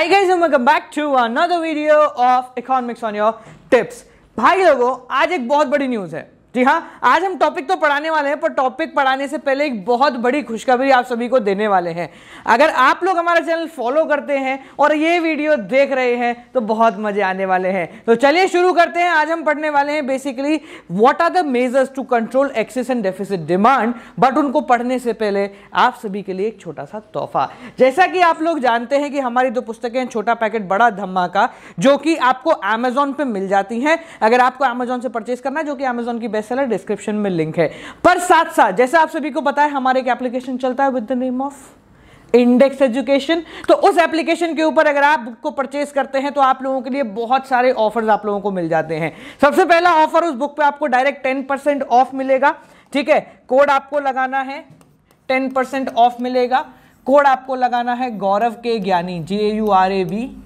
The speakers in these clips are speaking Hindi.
Hi guys and welcome back to another video of economics on your tips। भाई लोगों, आज एक बहुत बड़ी न्यूज़ है। जी हाँ, आज हम टॉपिक तो पढ़ाने वाले हैं, पर टॉपिक पढ़ाने से पहले एक बहुत बड़ी खुशखबरी आप सभी को देने वाले हैं। अगर आप लोग हमारा चैनल फॉलो करते हैं और ये वीडियो देख रहे हैं तो बहुत मजे आने वाले हैं। तो चलिए शुरू करते हैं। आज हम पढ़ने वाले हैं basically what are the measures to control excess and deficit demand. But उनको पढ़ने से पहले आप सभी के लिए एक छोटा सा तोहफा। जैसा कि आप लोग जानते हैं कि हमारी दो पुस्तकें हैं, छोटा पैकेट बड़ा धमाका, जो कि आपको अमेजोन पे मिल जाती हैं। अगर आपको अमेजोन से परचेज करना है, जो कि अमेजोन की बेस्टसेलर, डिस्क्रिप्शन में लिंक है। पर साथ साथ जैसा आप सभी को पता है, हमारे एक एप्लीकेशन चलता है with the name of index education. तो उस एप्लीकेशन के ऊपर अगर आप बुक को परचेज करते हैं तो आप लोगों के लिए बहुत सारे ऑफर्स आप लोगों को मिल जाते हैं। सबसे पहला ऑफर, उस बुक पे आपको डायरेक्ट 10% ऑफ मिलेगा। ठीक है, कोड आपको लगाना है 10% ऑफ मिलेगा। कोड आपको लगाना है गौरव के ज्ञानी, GAURAVKEGYAANI।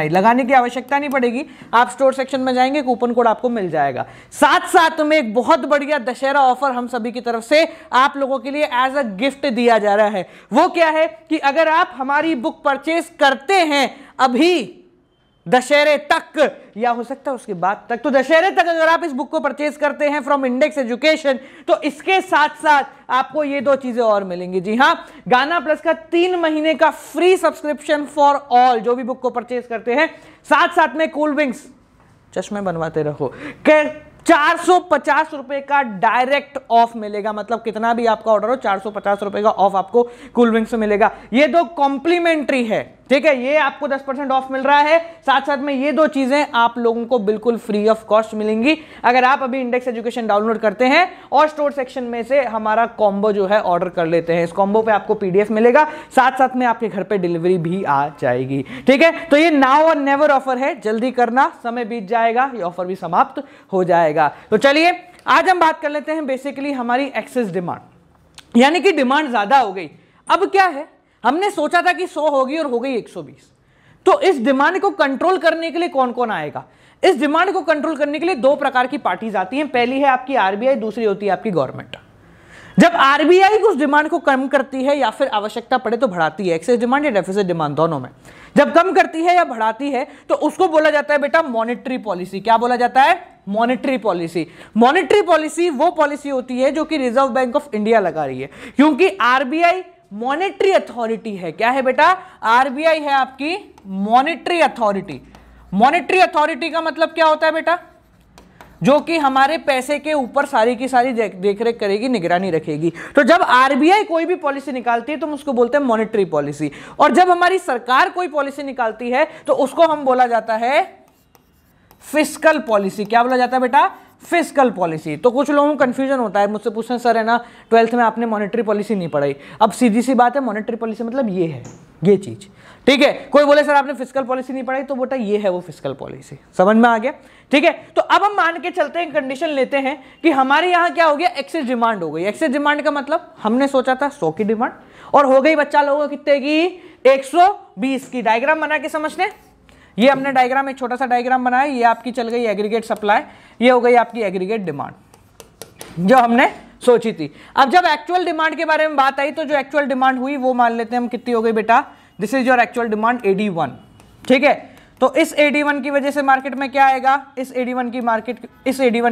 लगाने की आवश्यकता नहीं पड़ेगी, आप स्टोर सेक्शन में जाएंगे, कूपन कोड आपको मिल जाएगा। साथ साथ में एक बहुत बढ़िया दशहरा ऑफर हम सभी की तरफ से आप लोगों के लिए एज अ गिफ्ट दिया जा रहा है। वो क्या है कि अगर आप हमारी बुक परचेज करते हैं अभी दशहरे तक, या हो सकता है उसके बाद तक, तो दशहरे तक अगर आप इस बुक को परचेज करते हैं फ्रॉम इंडेक्स एजुकेशन, तो इसके साथ साथ आपको ये दो चीजें और मिलेंगी। जी हाँ, गाना प्लस का 3 महीने का फ्री सब्सक्रिप्शन फॉर ऑल, जो भी बुक को परचेज करते हैं। साथ साथ में कूल विंग्स, चश्मे बनवाते रहो, 450 रुपए का डायरेक्ट ऑफ मिलेगा। मतलब कितना भी आपका ऑर्डर हो, 450 रुपए का ऑफ आपको कूल विंग्स से मिलेगा। ये दो कॉम्प्लीमेंट्री है, ठीक है, ये आपको 10% ऑफ मिल रहा है। साथ साथ में ये दो चीजें आप लोगों को बिल्कुल फ्री ऑफ कॉस्ट मिलेंगी अगर आप अभी इंडेक्स एजुकेशन डाउनलोड करते हैं और स्टोर सेक्शन में से हमारा कॉम्बो जो है ऑर्डर कर लेते हैं। इस कॉम्बो पे आपको PDF मिलेगा, साथ साथ में आपके घर पे डिलीवरी भी आ जाएगी। ठीक है, तो ये नाउ और नेवर ऑफर है, जल्दी करना, समय बीत जाएगा, ये ऑफर भी समाप्त हो जाएगा। तो चलिए आज हम बात कर लेते हैं बेसिकली हमारी एक्सेस डिमांड, यानी कि डिमांड ज्यादा हो गई। अब क्या है, हमने सोचा था कि 100 होगी और हो गई 120। तो इस डिमांड को कंट्रोल करने के लिए कौन कौन आएगा? इस डिमांड को कंट्रोल करने के लिए दो प्रकार की पार्टीज आती हैं। पहली है आपकी RBI, दूसरी होती है आपकी गवर्नमेंट। जब RBI उस डिमांड को कम करती है या फिर आवश्यकता पड़े तो बढ़ाती है, एक्सेस डिमांड या डेफिसिट डिमांड दोनों में, जब कम करती है या बढ़ाती है तो उसको बोला जाता है बेटा मॉनेटरी पॉलिसी। क्या बोला जाता है? Monetary policy. मॉनेटरी पॉलिसी वो पॉलिसी होती है जो कि रिजर्व बैंक ऑफ इंडिया लगा रही है, क्योंकि RBI मॉनेटरी अथॉरिटी है। क्या है बेटा? RBI है आपकी मॉनेटरी अथॉरिटी। मॉनेटरी अथॉरिटी का मतलब क्या होता है बेटा? जो कि हमारे पैसे के ऊपर सारी की सारी देखरेख करेगी, निगरानी रखेगी। तो जब RBI कोई भी पॉलिसी निकालती है तो हम उसको बोलते हैं मॉनेटरी पॉलिसी, और जब हमारी सरकार कोई पॉलिसी निकालती है तो उसको हम बोला जाता है फिस्कल पॉलिसी। क्या बोला जाता है बेटा? Fiscal policy. तो कुछ लोगों को कंफ्यूजन होता है, मुझसे पूछते हैं सर है ना 12th में आपने मॉनेटरी पॉलिसी नहीं पढ़ाई। अब सीधी सी बात है, मॉनेटरी पॉलिसी मतलब ये है, ये चीज। ठीक है, कोई बोले सर आपने फिस्कल पॉलिसी नहीं पढ़ाई, तो बेटा ये है वो फिस्कल पॉलिसी। समझ में आ गया? ठीक है, तो अब हम मान के चलते हैं, कंडीशन लेते हैं कि हमारे यहाँ क्या हो गया, एक्सेस डिमांड हो गई। एक्सेस डिमांड का मतलब हमने सोचा था 100 की डिमांड और हो गई बच्चा लोगों कितने की? 120 की। डायग्राम बना के समझने, ये हमने डायग्राम, एक छोटा सा डायग्राम बनाया, ये आपकी चल गई एग्रीगेट सप्लाई, ये हो गई आपकी एग्रीगेट डिमांड जो हमने सोची थी। अब जब एक्चुअल डिमांड के बारे में बात आई तो जो एक्चुअल डिमांड हुई वो मान लेते हैं हम कितनी हो गई बेटा? This is your actual demand AD1। ठीक है, तो इस AD1 की वजह से मार्केट में क्या आएगा? इस AD1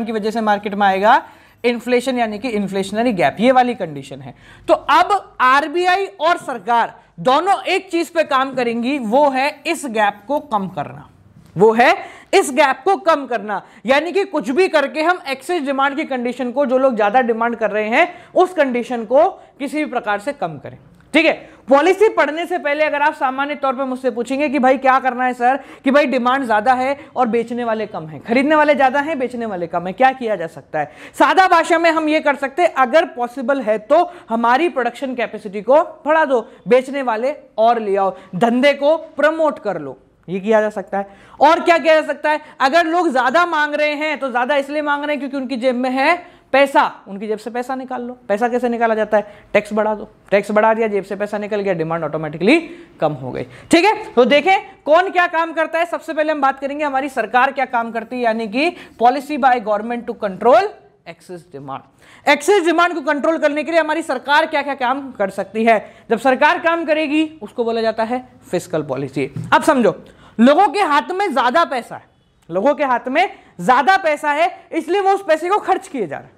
की वजह से मार्केट में आएगा इन्फ्लेशन, यानी कि इन्फ्लेशनरी गैप, ये वाली कंडीशन है। तो अब RBI और सरकार दोनों एक चीज पे काम करेंगी, वो है इस गैप को कम करना। वो है इस गैप को कम करना, यानी कि कुछ भी करके हम एक्सेस डिमांड की कंडीशन को, जो लोग ज्यादा डिमांड कर रहे हैं, उस कंडीशन को किसी भी प्रकार से कम करें। ठीक है, पॉलिसी पढ़ने से पहले अगर आप सामान्य तौर पे मुझसे पूछेंगे कि भाई क्या करना है सर, कि भाई डिमांड ज्यादा है और बेचने वाले कम हैं, खरीदने वाले ज्यादा हैं, बेचने वाले कम है, क्या किया जा सकता है? सादा भाषा में हम ये कर सकते हैं, अगर पॉसिबल है तो हमारी प्रोडक्शन कैपेसिटी को बढ़ा दो, बेचने वाले और ले आओ, धंधे को प्रमोट कर लो, ये किया जा सकता है। और क्या किया जा सकता है? अगर लोग ज्यादा मांग रहे हैं तो ज्यादा इसलिए मांग रहे हैं क्योंकि उनकी जेब में है पैसा, उनकी जेब से पैसा निकाल लो। पैसा कैसे निकाला जाता है? टैक्स बढ़ा दो, टैक्स बढ़ा दिया, जेब से पैसा निकल गया, डिमांड ऑटोमेटिकली कम हो गई। ठीक है, तो देखें कौन क्या काम करता है। सबसे पहले हम बात करेंगे हमारी सरकार क्या काम करती है, यानी कि policy by government to control excess demand. Excess demand को कंट्रोल करने के लिए हमारी सरकार क्या क्या काम कर सकती है? जब सरकार काम करेगी उसको बोला जाता है फिस्कल पॉलिसी। अब समझो, लोगों के हाथ में ज्यादा पैसा है, लोगों के हाथ में ज्यादा पैसा है, इसलिए वो उस पैसे को खर्च किए जा रहे हैं।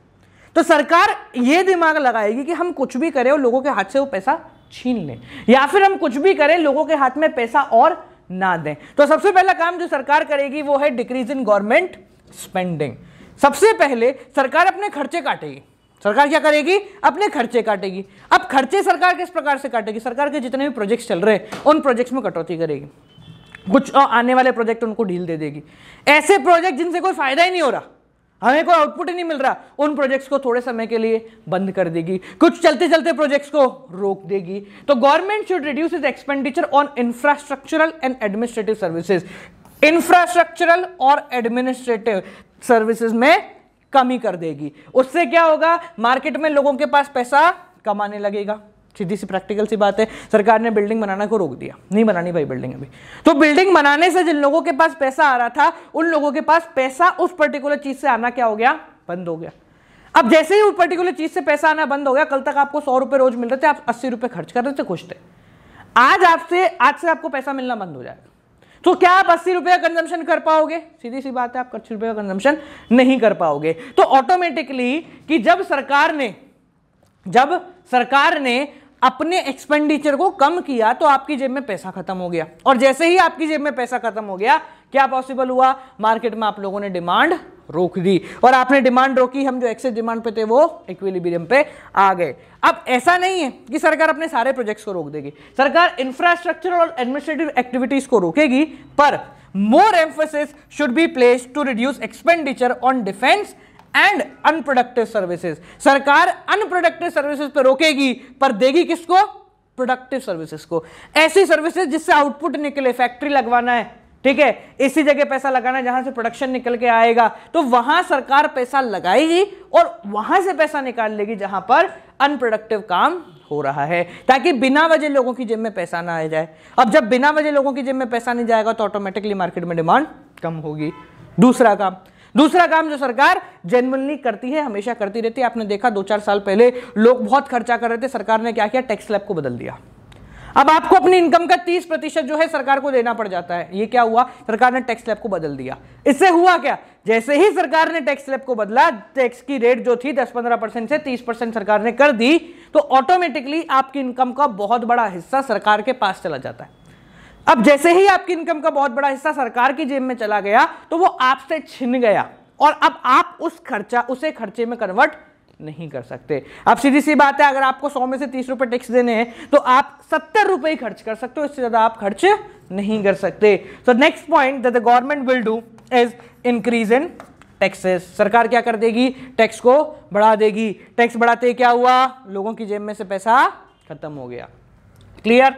तो सरकार ये दिमाग लगाएगी कि हम कुछ भी करें और लोगों के हाथ से वो पैसा छीन लें, या फिर हम कुछ भी करें लोगों के हाथ में पैसा और ना दें। तो सबसे पहला काम जो सरकार करेगी वो है डिक्रीज इन गवर्नमेंट स्पेंडिंग। सबसे पहले सरकार अपने खर्चे काटेगी। सरकार क्या करेगी? अपने खर्चे काटेगी। अब खर्चे सरकार किस प्रकार से काटेगी? सरकार के जितने भी प्रोजेक्ट्स चल रहे हैं उन प्रोजेक्ट्स में कटौती करेगी, कुछ आने वाले प्रोजेक्ट उनको ढील दे देगी। ऐसे प्रोजेक्ट जिनसे कोई फायदा ही नहीं हो रहा, हमें कोई आउटपुट ही नहीं मिल रहा, उन प्रोजेक्ट्स को थोड़े समय के लिए बंद कर देगी, कुछ चलते चलते प्रोजेक्ट्स को रोक देगी। तो government should reduce it's expenditure on infrastructural and administrative services. Infrastructural और एडमिनिस्ट्रेटिव सर्विसेज में कमी कर देगी। उससे क्या होगा? मार्केट में लोगों के पास पैसा कमाने लगेगा। सीधी सी प्रैक्टिकल सी बात है, सरकार ने बिल्डिंग बनाना को रोक दिया, नहीं बनानी भाई बिल्डिंग अभी। तो बिल्डिंग बनाने से जिन लोगों के पास पैसा आ रहा था, उन लोगों के पास पैसा उस पर्टिकुलर चीज से आना क्या हो गया? बंद हो गया। अब जैसे ही उस पर्टिकुलर चीज से पैसा आना बंद हो गया, कल तक आपको 100 रुपए रोज मिल रहे थे, आप 80 रुपए खर्च कर रहे थे, खुश थे। आज से आपको पैसा मिलना बंद हो जाएगा। तो क्या आप 80 रुपए का कंजम्पशन कर पाओगे? सीधी सी बात है, आप 80 रुपए का कंजम्पशन नहीं कर पाओगे। तो ऑटोमेटिकली कि जब सरकार ने अपने एक्सपेंडिचर को कम किया तो आपकी जेब में पैसा खत्म हो गया, और जैसे ही आपकी जेब में पैसा खत्म हो गया, क्या पॉसिबल हुआ? मार्केट में आप लोगों ने डिमांड रोक दी, और आपने डिमांड रोकी, हम जो एक्सेस डिमांड पे थे वो इक्विलिब्रियम पे आ गए। अब ऐसा नहीं है कि सरकार अपने सारे प्रोजेक्ट्स को रोक देगी, सरकार इंफ्रास्ट्रक्चर और एडमिनिस्ट्रेटिव एक्टिविटीज को रोकेगी, पर more emphasis should be placed to reduce expenditure on defence and unproductive services. सरकार अनप्रोडक्टिव सर्विसेज पे रोकेगी, पर देगी किसको? प्रोडक्टिव सर्विसेज को। ऐसी सर्विसेज जिससे आउटपुट निकले, फैक्ट्री लगवाना है, ठीक है, इसी जगह पैसा लगाना है जहां से प्रोडक्शन निकल के आएगा, तो वहां सरकार पैसा लगाएगी और वहां से पैसा निकाल लेगी जहां पर अनप्रोडक्टिव काम हो रहा है, ताकि बिना वजह लोगों की जेब में पैसा ना आ जाए। अब जब बिना वजह लोगों की जेब में पैसा नहीं जाएगा तो ऑटोमेटिकली मार्केट में डिमांड कम होगी। दूसरा काम जो सरकार जेन्युइनली करती है, हमेशा करती रहती है, आपने देखा 2-4 साल पहले लोग बहुत खर्चा कर रहे थे, सरकार ने क्या किया? टैक्स स्लैब को बदल दिया। अब आपको अपनी इनकम का 30% जो है सरकार को देना पड़ जाता है। ये क्या हुआ? सरकार ने टैक्स स्लैब को बदल दिया। इससे हुआ क्या? जैसे ही सरकार ने टैक्स स्लैब को बदला, टैक्स की रेट जो थी 10-15% से 30% सरकार ने कर दी, तो ऑटोमेटिकली आपकी इनकम का बहुत बड़ा हिस्सा सरकार के पास चला जाता है। अब जैसे ही आपकी इनकम का बहुत बड़ा हिस्सा सरकार की जेब में चला गया, तो वो आपसे छिन गया, और अब आप उसे खर्चे में कन्वर्ट नहीं कर सकते। अब सीधी सी बात है, अगर आपको 100 में से 30 रुपए टैक्स देने हैं तो आप 70 रुपए ही खर्च कर सकते हो, इससे ज्यादा आप खर्च नहीं कर सकते। तो next point that the government will do is increase in taxes. सरकार क्या कर देगी? टैक्स को बढ़ा देगी। टैक्स बढ़ाते क्या हुआ? लोगों की जेब में से पैसा खत्म हो गया। क्लियर?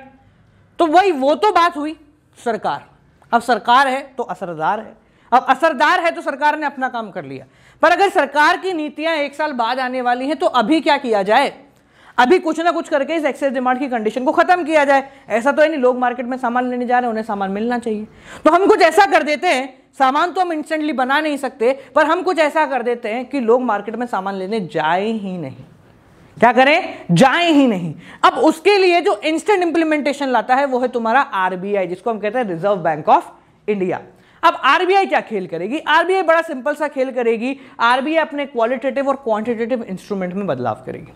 तो वो तो बात हुई सरकार। अब सरकार है तो असरदार है, अब असरदार है तो सरकार ने अपना काम कर लिया। पर अगर सरकार की नीतियां 1 साल बाद आने वाली हैं तो अभी क्या किया जाए? अभी कुछ ना कुछ करके इस एक्सेस डिमांड की कंडीशन को खत्म किया जाए। ऐसा तो है नहीं, लोग मार्केट में सामान लेने जा रहे हैं, उन्हें सामान मिलना चाहिए, तो हम कुछ ऐसा कर देते हैं, सामान तो हम इंस्टेंटली बना नहीं सकते, पर हम कुछ ऐसा कर देते हैं कि लोग मार्केट में सामान लेने जाए ही नहीं। क्या करें? जाए ही नहीं। अब उसके लिए जो इंस्टेंट इंप्लीमेंटेशन लाता है वो है तुम्हारा आरबीआई, जिसको हम कहते हैं रिजर्व बैंक ऑफ इंडिया। अब आरबीआई क्या खेल करेगी? आरबीआई बड़ा सिंपल सा खेल करेगी। आरबीआई अपने क्वालिटेटिव और क्वांटिटेटिव इंस्ट्रूमेंट में बदलाव करेगी।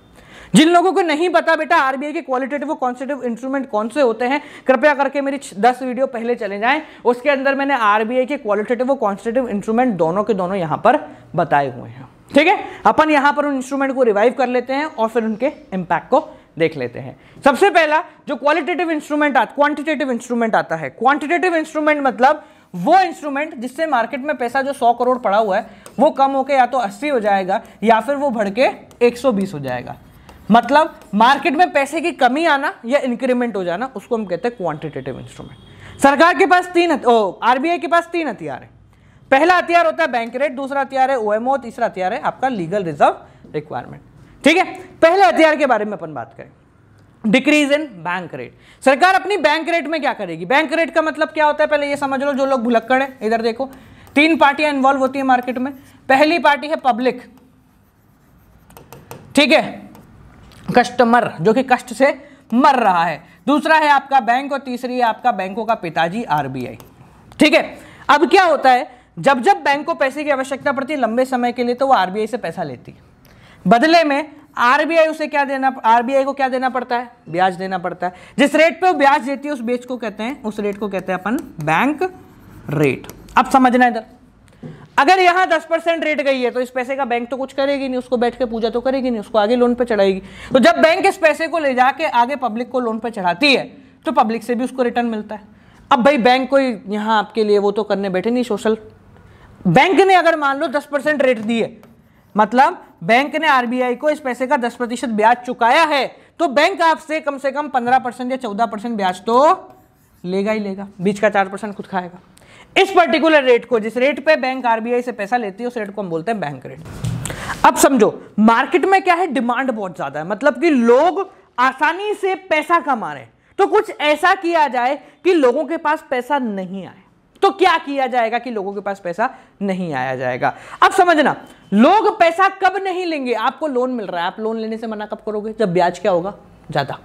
जिन लोगों को नहीं पता बेटा आरबीआई के क्वालिटेटिव और क्वांटिटेटिव इंस्ट्रूमेंट कौन से होते हैं, कृपया करके मेरी 10 वीडियो पहले चले जाएं, उसके अंदर मैंने आरबीआई के क्वालिटेटिव और क्वांटिटेटिव इंस्ट्रूमेंट दोनों के दोनों यहां पर बताए हुए हैं। ठीक है, अपन यहां पर उन इंस्ट्रूमेंट को रिवाइव कर लेते हैं और फिर उनके इंपैक्ट को देख लेते हैं। सबसे पहला जो क्वांटिटेटिव इंस्ट्रूमेंट आता है, क्वांटिटेटिव इंस्ट्रूमेंट मतलब वो इंस्ट्रूमेंट जिससे मार्केट में पैसा जो 100 करोड़ पड़ा हुआ है वो कम होकर या तो 80 हो जाएगा या फिर वो बढ़ के 120 हो जाएगा। मतलब मार्केट में पैसे की कमी आना या इंक्रीमेंट हो जाना, उसको हम कहते हैं क्वांटिटेटिव इंस्ट्रूमेंट। सरकार के पास आरबीआई के पास 3 हथियार है। पहला हथियार होता है बैंक रेट, दूसरा हथियार है ओएमओ, तीसरा हथियार है आपका लीगल रिजर्व रिक्वायरमेंट। ठीक है, पहले हथियार के बारे में अपन बात करें, डिक्रीज इन बैंक रेट। सरकार अपनी बैंक रेट में क्या करेगी? बैंक रेट का मतलब क्या होता है पहले ये समझ लो, जो लोग भुलक्कड़ हैं। इधर देखो, 3 पार्टियां इन्वॉल्व होती है मार्केट में। पहली पार्टी है पब्लिक, ठीक है, कस्टमर जो कि कष्ट से मर रहा है। दूसरा है आपका बैंक और तीसरी है आपका बैंकों का पिताजी आरबीआई। ठीक है, अब क्या होता है, जब जब बैंक को पैसे की आवश्यकता पड़ती है लंबे समय के लिए तो वो आरबीआई से पैसा लेती है, बदले में आरबीआई को क्या देना पड़ता है, ब्याज देना पड़ता है। जिस रेट पे वो ब्याज देती है उस रेट को कहते हैं अपन बैंक रेट। अब समझना इधर, अगर यहां 10% रेट गई है तो इस पैसे का बैंक तो कुछ करेगी नहीं, उसको बैठ के पूजा तो करेगी नहीं, उसको आगे लोन पे चढ़ाएगी। तो जब बैंक इस पैसे को ले जाके आगे पब्लिक को लोन पे चढ़ाती है तो पब्लिक से भी उसको रिटर्न मिलता है। अब भाई बैंक कोई यहां आपके लिए वो तो करने बैठे नहीं सोशल, बैंक ने अगर मान लो 10% रेट दी है, मतलब बैंक ने आरबीआई को इस पैसे का 10% ब्याज चुकाया है, तो बैंक आपसे कम से कम 15% या 14% ब्याज तो लेगा ही लेगा, बीच का 4% खुद खाएगा। इस पर्टिकुलर रेट को, जिस रेट पे बैंक आरबीआई से पैसा लेती है उस रेट को हम बोलते हैं बैंक रेट। अब समझो मार्केट में क्या है, डिमांड बहुत ज्यादा है, मतलब कि लोग आसानी से पैसा कमा रहे हैं, तो कुछ ऐसा किया जाए कि लोगों के पास पैसा नहीं आए। तो क्या किया जाएगा कि लोगों के पास पैसा नहीं आया जाएगा। अब समझना, लोग पैसा कब नहीं लेंगे, आपको लोन मिल रहा है, आप लोन लेने से मना कब करोगे, जब ब्याज क्या होगा, ज्यादा।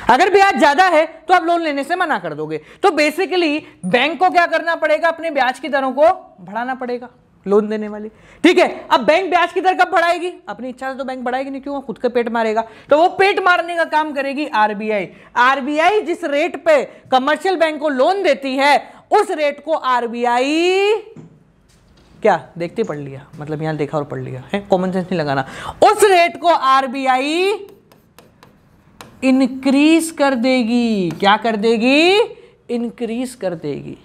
अगर ब्याज ज्यादा है तो आप लोन लेने से मना कर दोगे। तो बेसिकली बैंक को क्या करना पड़ेगा, अपने ब्याज की दरों को बढ़ाना पड़ेगा, लोन देने वाली। ठीक है, अब बैंक ब्याज की दर कब बढ़ाएगी, अपनी इच्छा से तो बैंक बढ़ाएगी नहीं, क्यों, खुद का पेट मारेगा। तो वो पेट मारने का काम करेगी आरबीआई। आरबीआई जिस रेट पे कमर्शियल बैंक को लोन देती है उस रेट को आरबीआई क्या देखते पढ़ लिया, मतलब यहां देखा और पढ़ लिया है, कॉमन सेंस नहीं लगाना, उस रेट को आरबीआई इंक्रीज कर देगी। क्या कर देगी, इंक्रीज कर देगी।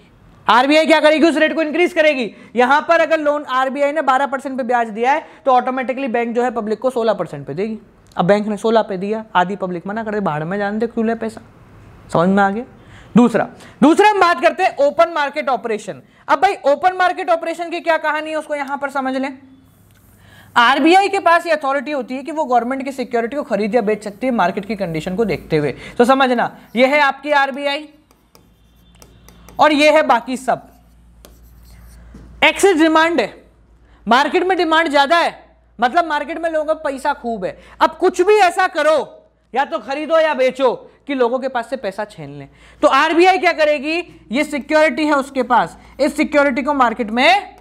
आरबीआई क्या करेगी, उस रेट को इंक्रीज करेगी। यहां पर अगर लोन आरबीआई ने 12% पे ब्याज दिया है तो ऑटोमेटिकली बैंक जो है पब्लिक को 16% पे देगी। अब बैंक ने 16 पे दिया, आधी पब्लिक मना कर दे, बाहर में जान दे, क्यों ले पैसा, समझ में आ गया। दूसरा हम बात करते हैं ओपन मार्केट ऑपरेशन। अब भाई ओपन मार्केट ऑपरेशन की क्या कहानी है उसको यहां पर समझ लें। आरबीआई के पास ये अथॉरिटी होती है कि वो गवर्नमेंट की सिक्योरिटी को खरीद या बेच सकती है मार्केट की कंडीशन को देखते हुए। तो समझना, ये है आपकी आरबीआई और ये है बाकी सब। एक्सेस डिमांड है, मार्केट में डिमांड ज्यादा है, मतलब मार्केट में लोगों का पैसा खूब है। अब कुछ भी ऐसा करो, या तो खरीदो या बेचो कि लोगों के पास से पैसा छीन लें। तो आरबीआई क्या करेगी, ये सिक्योरिटी है उसके पास, इस सिक्योरिटी को मार्केट में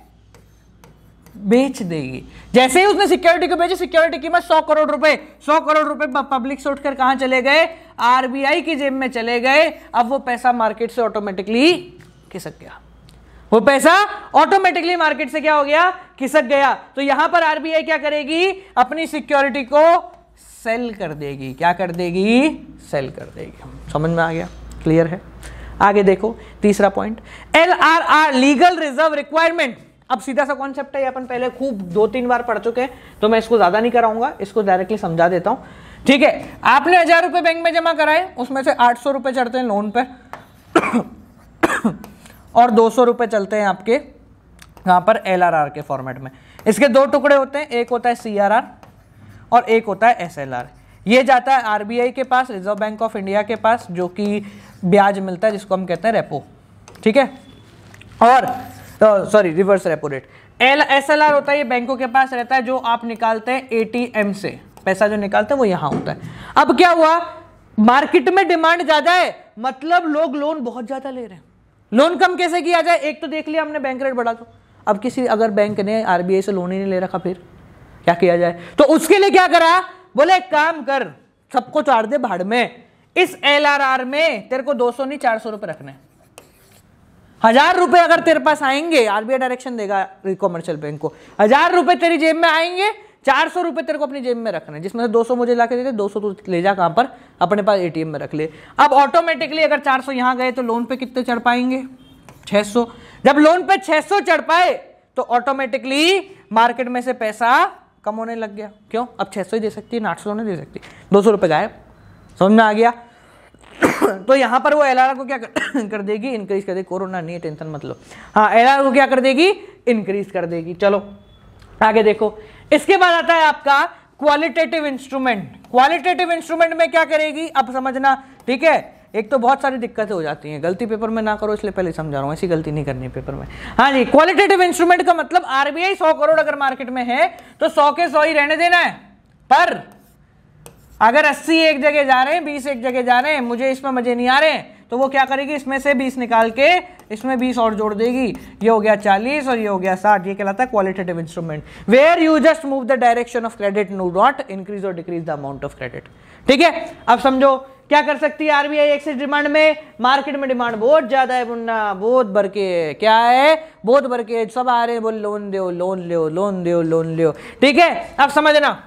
बेच देगी। जैसे ही उसने सिक्योरिटी को बेची, सिक्योरिटी कीमत 100 करोड़ रुपए, 100 करोड़ रुपए पब्लिक से उठकर कहां चले गए, आरबीआई की जेब में चले गए। अब वो पैसा मार्केट से ऑटोमेटिकली खिसक गया, वो पैसा ऑटोमेटिकली मार्केट से क्या हो गया, खिसक गया। तो यहां पर आरबीआई क्या करेगी, अपनी सिक्योरिटी को सेल कर देगी। क्या कर देगी, सेल कर देगी। समझ में आ गया, क्लियर है। आगे देखो तीसरा point, LRR legal reserve requirement. अब सीधा सा कॉन्सेप्ट है, अपन पहले खूब 2-3 बार पढ़ चुके हैं, तो मैं इसको ज्यादा नहीं कराऊंगा, इसको डायरेक्टली समझा देता हूं। ठीक है, आपने 1000 रुपए बैंक में जमा कराए, उसमें से 800 रुपए चढ़ते हैं लोन पे और 200 रुपए चलते हैं आपके यहां पर LRR के फॉर्मेट में। इसके दो टुकड़े होते हैं, एक होता है CRR और एक होता है SLR। ये जाता है आरबीआई के पास, रिजर्व बैंक ऑफ इंडिया के पास, जो कि ब्याज मिलता है जिसको हम कहते हैं रेपो। ठीक है, और sorry reverse repo rate. SLR होता है, ये बैंकों के पास रहता है, जो आप निकालते हैं ATM से, पैसा जो निकालते हैं वो यहां होता है। अब क्या हुआ, मार्केट में डिमांड ज्यादा है, मतलब लोग लोन बहुत ज्यादा ले रहे हैं। लोन कम कैसे किया जाए, एक तो देख लिया हमने बैंक रेट बढ़ा दो। अब किसी अगर बैंक ने आरबीआई से लोन ही नहीं ले रखा, फिर क्या किया जाए, तो उसके लिए क्या करा, बोले एक काम कर, सबको चाड़ दे भाड़ में, इस LRR में तेरे को 200 नहीं 400 रुपए रखने। 1000 रुपए अगर तेरे पास आएंगे, आरबीआई डायरेक्शन देगा कॉमर्शियल बैंक को, 1000 रुपए तेरी जेब में आएंगे, 400 रुपए तेरे को अपनी जेब में रखना है, जिसमें से 200 मुझे लाके दे दे, 200 तू ले जा कहां पर, अपने पास ATM में रख ले। अब ऑटोमेटिकली अगर 400 यहां गए तो लोन पे कितने चढ़ पाएंगे, 600। जब लोन पे 600 चढ़ पाए तो ऑटोमेटिकली मार्केट में से पैसा कम होने लग गया। क्यों, अब 600 ही दे सकती है, 800 नहीं दे सकती, 200 रुपए गायब। समझ में आ गया। तो यहां पर वो LRR को क्या कर देगी, इंक्रीज कर देगी। कोरोना नहीं है, टेंशन मत लो। हाँ, LRR को क्या कर देगी, इंक्रीज कर देगी। चलो आगे देखो, इसके बाद आता है आपका क्वालिटेटिव इंस्ट्रूमेंट। क्वालिटेटिव इंस्ट्रूमेंट में क्या करेगी, अब समझना। ठीक है, एक तो बहुत सारी दिक्कतें हो जाती हैं, गलती पेपर में ना करो, इसलिए पहले समझा रहा हूं, ऐसी गलती नहीं करनी है पेपर में। हाँ जी, क्वालिटेटिव इंस्ट्रूमेंट का मतलब आरबीआई 100 करोड़ अगर मार्केट में है तो 100 के 100 ही रहने देना है, पर अगर 80 एक जगह जा रहे हैं, 20 एक जगह जा रहे हैं, मुझे इसमें मजे नहीं आ रहे हैं, तो वो क्या करेगी, इसमें से 20 निकाल के इसमें 20 और जोड़ देगी। ये हो गया 40 और ये हो गया 60। ये कहलाता है qualitative instrument, where you just move the direction of credit, no not increase और decrease the amount of credit. ठीक है, अब समझो क्या कर सकती है आरबीआई एक्सेस डिमांड में। मार्केट में डिमांड बहुत ज्यादा है मुन्ना, बहुत भर के, क्या है, बहुत भर के, सब आ रहे हैं बोल लोन दो, लोन लो, लोन दो, लोन लो। ठीक है, अब समझना,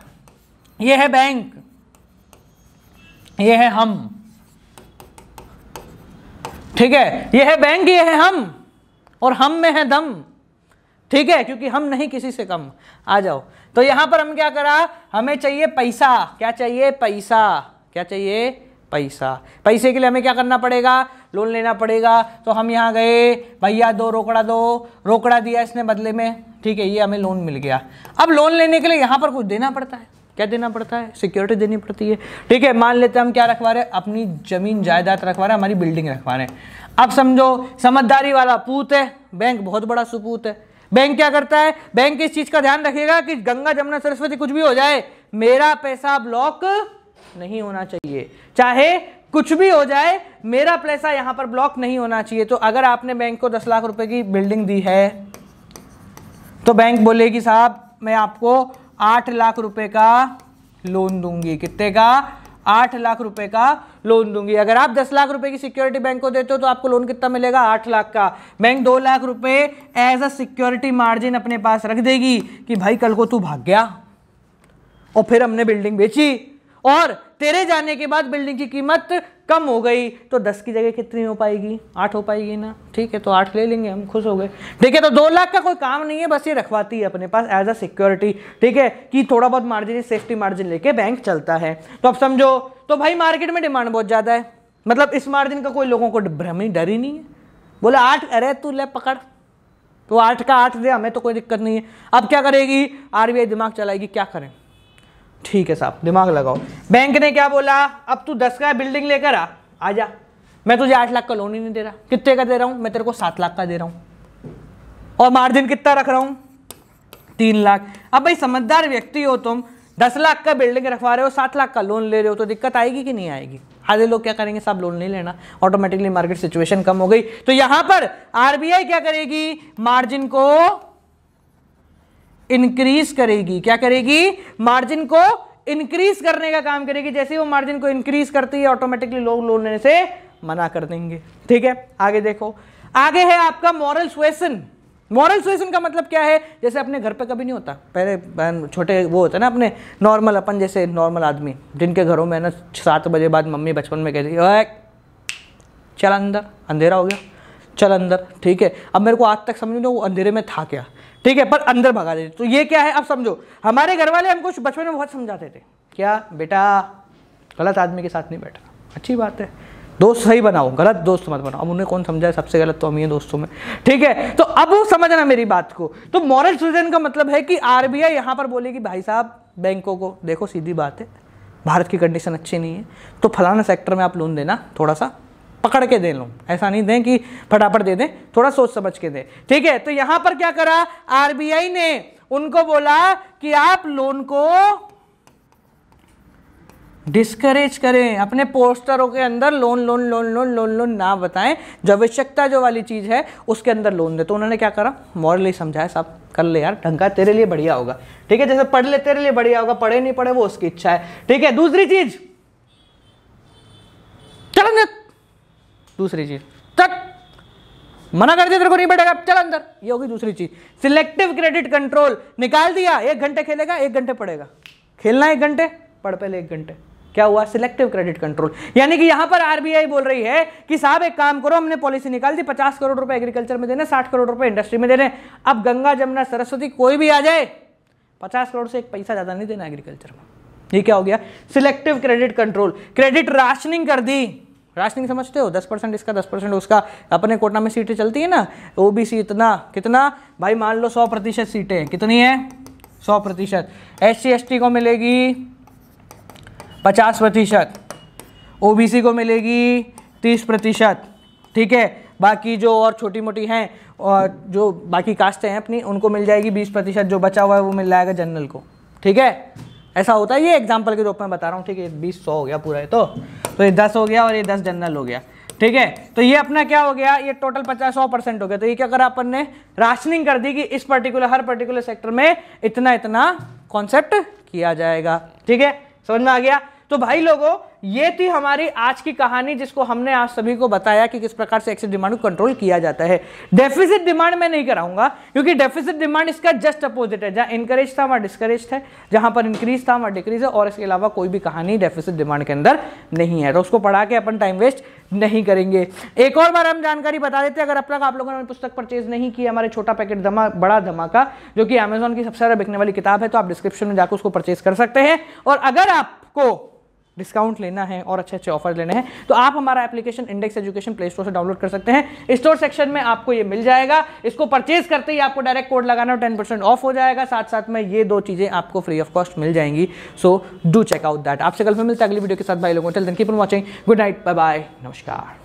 ये है बैंक, ये है हम। ठीक है, ये है बैंक, ये है हम, और हम में है दम। ठीक है, क्योंकि हम नहीं किसी से कम। आ जाओ, तो यहां पर हम क्या करा, हमें चाहिए पैसा। क्या चाहिए, पैसा। क्या चाहिए, पैसा। पैसे के लिए हमें क्या करना पड़ेगा, लोन लेना पड़ेगा। तो हम यहाँ गए, भैया दो रोकड़ा दो, रोकड़ा दिया इसने बदले में। ठीक है, ये हमें लोन मिल गया। अब लोन लेने के लिए यहाँ पर कुछ देना पड़ता है। क्या देना पड़ता है, सिक्योरिटी देनी पड़ती है। ठीक है, मान लेते हैं हम क्या रखवा रहे हैं, अपनी जमीन जायदाद रखवा रहे हैं, हमारी बिल्डिंग रखवा रहे हैं। अब समझो समझदारी वाला पूत है, बैंक बहुत बड़ा सुपूत है। बैंक क्या करता है, बैंक इस चीज का ध्यान रखेगा कि गंगा जमुना सरस्वती कुछ भी हो जाए, मेरा पैसा ब्लॉक नहीं होना चाहिए। चाहे कुछ भी हो जाए, मेरा पैसा यहां पर ब्लॉक नहीं होना चाहिए। तो अगर आपने बैंक को 10 लाख रुपए की बिल्डिंग दी है, तो बैंक बोलेगी साहब मैं आपको 8 लाख रुपए का लोन दूंगी। कितने का, 8 लाख रुपए का लोन दूंगी। अगर आप 10 लाख रुपए की सिक्योरिटी बैंक को देते हो तो आपको लोन कितना मिलेगा, 8 लाख का। बैंक 2 लाख रुपए एज अ सिक्योरिटी मार्जिन अपने पास रख देगी कि भाई कल को तू भाग गया और फिर हमने बिल्डिंग बेची और तेरे जाने के बाद बिल्डिंग की कीमत कम हो गई, तो 10 की जगह कितनी हो पाएगी, 8 हो पाएगी ना। ठीक है, तो 8 ले लेंगे हम, खुश हो गए। ठीक है, तो 2 लाख का कोई काम नहीं है, बस ये रखवाती है अपने पास एज अ सिक्योरिटी। ठीक है, कि थोड़ा बहुत मार्जिन, सेफ्टी मार्जिन लेके बैंक चलता है। तो अब समझो, तो भाई मार्केट में डिमांड बहुत ज्यादा है, मतलब इस मार्जिन का कोई लोगों को भ्रम डर ही नहीं है। बोला 8, अरे तू ले पकड़, तो 8 का 8 दे, हमें तो कोई दिक्कत नहीं है। अब क्या करेगी आरबीआई, दिमाग चलाएगी, क्या करें। ठीक है साहब, दिमाग लगाओ। बैंक ने क्या बोला, अब तू 10 का बिल्डिंग लेकर आ जा, मैं तुझे 8 लाख का लोन ही नहीं दे रहा। कितने का दे रहा हूं, मैं तेरे को 7 लाख का दे रहा हूं, और मार्जिन कितना रख रहा हूं, 3 लाख। अब भाई समझदार व्यक्ति हो तुम, 10 लाख का बिल्डिंग रखवा रहे हो, 7 लाख का लोन ले रहे हो, तो दिक्कत आएगी कि नहीं आएगी। आधे लोग क्या करेंगे, साहब लोन नहीं लेना, ऑटोमेटिकली मार्केट सिचुएशन कम हो गई। तो यहां पर आरबीआई क्या करेगी, मार्जिन को इंक्रीज करेगी। क्या करेगी, मार्जिन को इंक्रीज करने का काम करेगी। जैसे वो मार्जिन को इंक्रीज करती है, ऑटोमेटिकली लोग लोन लेने से मना कर देंगे। ठीक है, आगे देखो, आगे है आपका मॉरल सुएसन। मॉरल सुएसन का मतलब क्या है, जैसे अपने घर पे कभी नहीं होता, पहले छोटे वो होता है ना अपने नॉर्मल, अपन जैसे नॉर्मल आदमी जिनके घरों में ना 7 बजे बाद मम्मी बचपन में कहती है चल अंदर, अंधेरा हो गया, चल अंदर। ठीक है, अब मेरे को आज तक समझ लो वो अंधेरे में था क्या। ठीक है, पर अंदर भगा देते। तो ये क्या है, अब समझो, हमारे घर वाले हमको बचपन में बहुत समझाते थे, क्या बेटा गलत आदमी के साथ नहीं बैठना, अच्छी बात है, दोस्त सही बनाओ, गलत दोस्त मत बनाओ। अब उन्हें कौन समझाए, सबसे गलत तो हम ही हैं दोस्तों में। ठीक है, तो अब वो समझना मेरी बात को। तो मॉरल सुएसन का मतलब है कि आरबीआई यहां पर बोलेगी भाई साहब बैंकों को, देखो सीधी बात है, भारत की कंडीशन अच्छी नहीं है, तो फलाना सेक्टर में आप लोन देना, थोड़ा सा पकड़ के दे लो, ऐसा नहीं दें कि फटाफट दे दें, थोड़ा सोच समझ के दें। ठीक है, तो यहां पर क्या करा आरबीआई ने, उनको बोला कि आप लोन को डिस्करेज करें, अपने पोस्टरों के अंदर loan loan loan loan loan loan ना बताएं, जो आवश्यकता जो वाली चीज है उसके अंदर लोन दे। तो उन्होंने क्या करा, मॉरली समझाया, साहब कर ले यार, ढंग का तेरे लिए बढ़िया होगा। ठीक है, जैसे पढ़ ले तेरे लिए बढ़िया होगा, पढ़े नहीं पढ़े वो उसकी इच्छा है। ठीक है, दूसरी चीज, चल दूसरी चीज तक मना कर दिया तेरे को नहीं बैठेगा, चल अंदर, ये होगी दूसरी चीज। सिलेक्टिव क्रेडिट कंट्रोल निकाल दिया, 1 घंटे खेलेगा 1 घंटे पढ़ेगा, खेलना 1 घंटे, पढ़ पहले 1 घंटे। क्या हुआ, सिलेक्टिव क्रेडिट कंट्रोल। यानी कि यहां पर आरबीआई बोल रही है कि साहब एक काम करो, हमने पॉलिसी निकाल दी, 50 करोड़ रुपए एग्रीकल्चर में देने, 60 करोड़ रुपए इंडस्ट्री में देने। अब गंगा जमुना सरस्वती कोई भी आ जाए, 50 करोड़ से 1 पैसा ज्यादा नहीं देना एग्रीकल्चर में। ये क्या हो गया, selective credit control. Credit rationing कर दी, राशनिंग समझते हो, 10% इसका 10% उसका। अपने कोटा में सीटें चलती है ना, ओबीसी इतना कितना, भाई मान लो 100% सीटें, कितनी है 100%। SC/ST को मिलेगी 50%, ओबीसी को मिलेगी 30%। ठीक है, बाकी जो और छोटी मोटी हैं और जो बाकी कास्टें हैं अपनी, उनको मिल जाएगी 20%, जो बचा हुआ है वो मिल जाएगा जनरल को। ठीक है, ऐसा होता है, ये एग्जाम्पल के रूप में बता रहा हूँ, ठीक है। 20 100 हो गया पूरा है, तो ये 10 हो गया और ये 10 जनरल हो गया, ठीक है। तो ये अपना क्या हो गया, ये टोटल 50-100% हो गया। तो ये क्या करा अपन ने, राशनिंग कर दी कि इस पर्टिकुलर हर पर्टिकुलर सेक्टर में इतना इतना कॉन्सेप्ट किया जाएगा, ठीक है। समझ में आ गया। तो भाई लोगों, ये थी हमारी आज की कहानी, जिसको हमने आज सभी को बताया कि किस प्रकार से एक्सेस डिमांड को कंट्रोल किया जाता है। डेफिसिट डिमांड में नहीं कराऊंगा, क्योंकि डेफिसिट डिमांड इसका जस्ट अपोजिट है। जहां इनकरेज था वहां डिस्करेज है, जहां पर इंक्रीज था वहां डिक्रीज है, और इसके अलावा कोई भी कहानी डेफिसिट डिमांड के अंदर नहीं है। तो उसको पढ़ा के अपन टाइम वेस्ट नहीं करेंगे। एक और बार हम जानकारी बता देते हैं, अगर अब तक आप लोगों ने पुस्तक परचेज नहीं की, हमारे छोटा पैकेट बड़ा धमाका, जो कि अमेजॉन की सबसे ज्यादा बिकने वाली किताब है, तो आप डिस्क्रिप्शन में जाकर उसको परचेज कर सकते हैं। और अगर आपको डिस्काउंट लेना है और अच्छे अच्छे ऑफर लेने हैं, तो आप हमारा application index education play store से डाउनलोड कर सकते हैं। स्टोर सेक्शन में आपको ये मिल जाएगा। इसको परचेज करते ही आपको डायरेक्ट कोड लगाना, 10% ऑफ हो जाएगा। साथ साथ में ये 2 चीजें आपको फ्री ऑफ कॉस्ट मिल जाएंगी। So do check out that. आपसे कल फिर मिलते हैं अगली वीडियो के साथ भाई लोगों। Till then keep on watching. Good night, bye bye, नमस्कार।